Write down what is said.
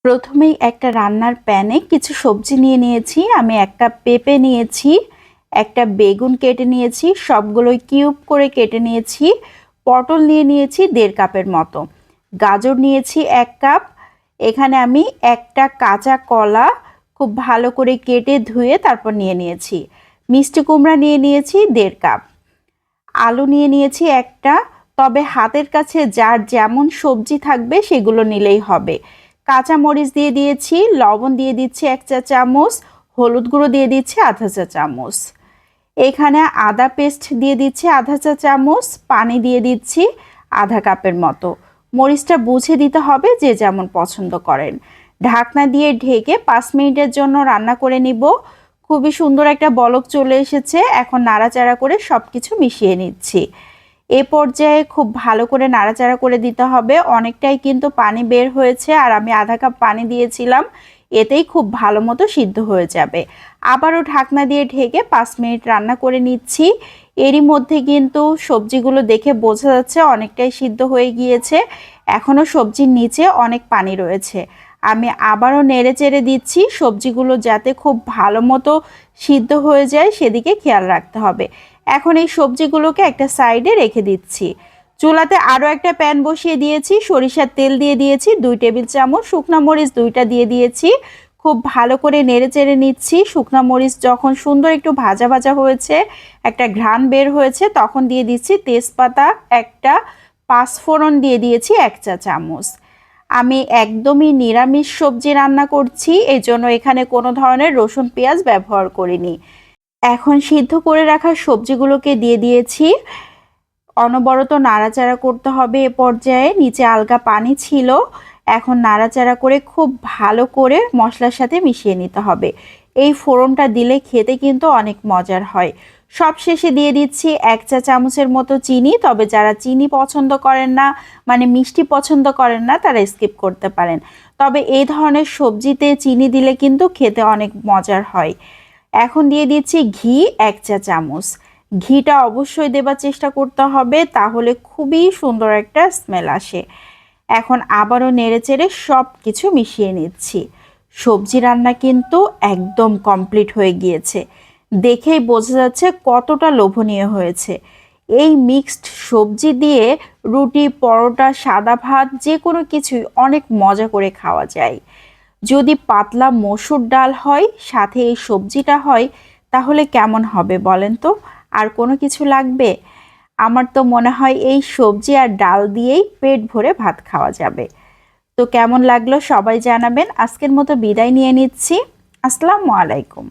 প্রথমেই একটা রান্নার প্যানে কিছু সবজি নিয়ে নিয়েছি। আমি 1 কাপ পেঁপে নিয়েছি, একটা বেগুন কেটে নিয়েছি, সবগুলোই কিউব করে কেটে নিয়েছি। পটল নিয়ে নিয়েছি 1.5 কাপের মতো, গাজর নিয়েছি 1 কাপ। এখানে আমি একটা কাঁচা কলা খুব ভালো করে কেটে ধুয়ে তারপর নিয়ে নিয়েছি। মিষ্টি কুমড়া নিয়ে নিয়েছি 1.5 কাপ। আলু নিয়ে নিয়েছি একটা, তবে হাতের কাছে যার যেমন সবজি থাকবে সেগুলো নিলেই হবে। কাঁচা মরিচ দিয়ে দিয়েছি, লবণ দিয়ে দিচ্ছি 1 চা চামচ, হলুদ গুঁড়ো দিয়ে দিচ্ছি 1/2 চা চামচ। এখানে আদা পেস্ট দিয়ে দিচ্ছি 1/2 চা চামচ, পানি দিয়ে দিচ্ছি 1/2 কাপের মতো। মরিচটা বুঝে দিতে হবে যে যেমন পছন্দ করেন। ঢাকনা দিয়ে ঢেকে 5 মিনিটের জন্য রান্না করে নিব। খুবই সুন্দর একটা বলক চলে এসেছে। এখন নাড়াচাড়া করে সব কিছু মিশিয়ে নিচ্ছি। এ পর্যায়ে খুব ভালো করে নাড়াচাড়া করে দিতে হবে। অনেকটাই কিন্তু পানি বের হয়েছে, আর আমি 1/2 কাপ পানি দিয়েছিলাম, এতেই খুব ভালো মতো সিদ্ধ হয়ে যাবে। আবারও ঢাকনা দিয়ে ঢেকে 5 মিনিট রান্না করে নিচ্ছি। এরই মধ্যে কিন্তু সবজিগুলো দেখে বোঝা যাচ্ছে অনেকটাই সিদ্ধ হয়ে গিয়েছে। এখনও সবজির নিচে অনেক পানি রয়েছে। আমি আবারও নেড়ে চেড়ে দিচ্ছি, সবজিগুলো যাতে খুব ভালো মতো সিদ্ধ হয়ে যায় সেদিকে খেয়াল রাখতে হবে। এখন এই সবজিগুলোকে একটা সাইডে রেখে দিচ্ছি। চুলাতে আরও একটা প্যান বসিয়ে দিয়েছি, সরিষার তেল দিয়ে দিয়েছি 2 টেবিল চামচ, শুকনো মরিচ 2টা দিয়ে দিয়েছি। খুব ভালো করে নেড়ে চেড়ে নিচ্ছি। শুকনো মরিচ যখন সুন্দর একটু ভাজা ভাজা হয়েছে, একটা ঘ্রাণ বের হয়েছে, তখন দিয়ে দিচ্ছি তেজপাতা একটা, 5 ফোড়ন দিয়ে দিয়েছি 1 চা চামচ। আমি একদমই নিরামিষ সবজি রান্না করছি, এই জন্য এখানে কোনো ধরনের রসুন পেঁয়াজ ব্যবহার করিনি। এখন সিদ্ধ করে রাখা সবজিগুলোকে দিয়ে দিয়েছি। অনবরত নাড়াচাড়া করতে হবে। এ পর্যায়ে নিচে আলগা পানি ছিল। এখন নাড়াচাড়া করে খুব ভালো করে মশলার সাথে মিশিয়ে নিতে হবে। এই ফোড়নটা দিলে খেতে কিন্তু অনেক মজার হয়। সব শেষে দিয়ে দিচ্ছি 1 চা চামচের মতো চিনি, তবে যারা চিনি পছন্দ করেন না, মানে মিষ্টি পছন্দ করেন না, তারা স্কিপ করতে পারেন। তবে এই ধরনের সবজিতে চিনি দিলে কিন্তু খেতে অনেক মজার হয়। এখন দিয়ে দিচ্ছি ঘি 1 চা চামচ। ঘিটা অবশ্যই দেবার চেষ্টা করতে হবে, তাহলে খুবই সুন্দর একটা স্মেল আসে। এখন আবারও নেড়েচেড়ে সব কিছু মিশিয়ে নিচ্ছি। সবজি রান্না কিন্তু একদম কমপ্লিট হয়ে গিয়েছে। দেখেই বোঝা যাচ্ছে কতটা লোভনীয় হয়েছে। এই মিক্সড সবজি দিয়ে রুটি, পরোটা, সাদা ভাত যে কোনো কিছুই অনেক মজা করে খাওয়া যায়। যদি পাতলা মসুর ডাল হয়, সাথে এই সবজিটা হয়, তাহলে কেমন হবে বলেন তো? আর কোনো কিছু লাগবে? আমার তো মনে হয় এই সবজি আর ডাল দিয়েই পেট ভরে ভাত খাওয়া যাবে। তো কেমন লাগলো সবাই জানাবেন। আজকের মতো বিদায় নিয়ে নিচ্ছি। আসসালামু আলাইকুম।